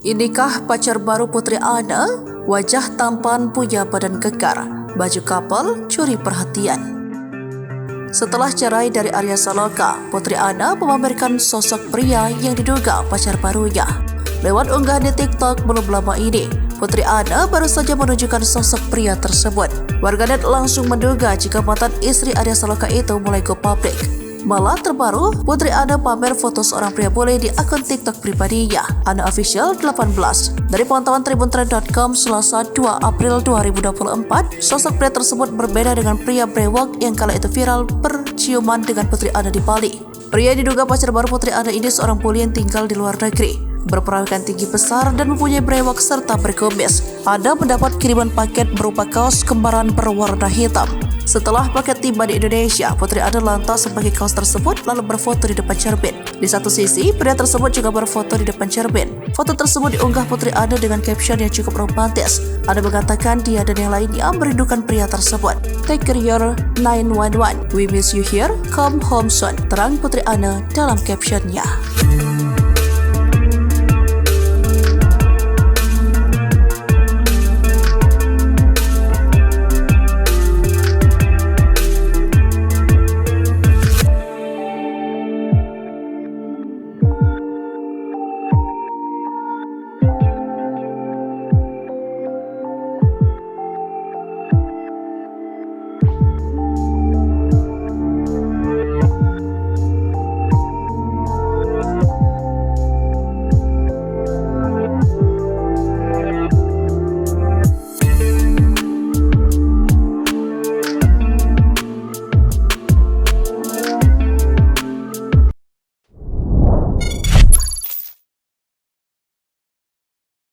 Inikah pacar baru Putri Ana? Wajah tampan punya badan kekar, baju couple curi perhatian. Setelah cerai dari Arya Saloka, Putri Ana memamerkan sosok pria yang diduga pacar barunya. Lewat unggahan di TikTok belum lama ini, Putri Ana baru saja menunjukkan sosok pria tersebut. Warganet langsung menduga jika mantan istri Arya Saloka itu mulai go public. Malah terbaru, Putri Ana pamer foto seorang pria bule di akun TikTok pribadinya, Ana Official 18. Dari pantauan tribuntrend.com Selasa 2 April 2024, sosok pria tersebut berbeda dengan pria brewok yang kala itu viral berciuman dengan Putri Ana di Bali. Pria diduga pacar baru Putri Ana ini seorang puli yang tinggal di luar negeri, berperawakan tinggi besar dan mempunyai brewok serta berkumis. Ana mendapat kiriman paket berupa kaos kembaran berwarna hitam. Setelah paket tiba di Indonesia, Putri Ana lantas memakai kaos tersebut lalu berfoto di depan cermin. Di satu sisi, pria tersebut juga berfoto di depan cermin. Foto tersebut diunggah Putri Ana dengan caption yang cukup romantis. Ana mengatakan dia dan yang lainnya merindukan pria tersebut. Take your 911, we miss you here, come home soon, terang Putri Ana dalam captionnya.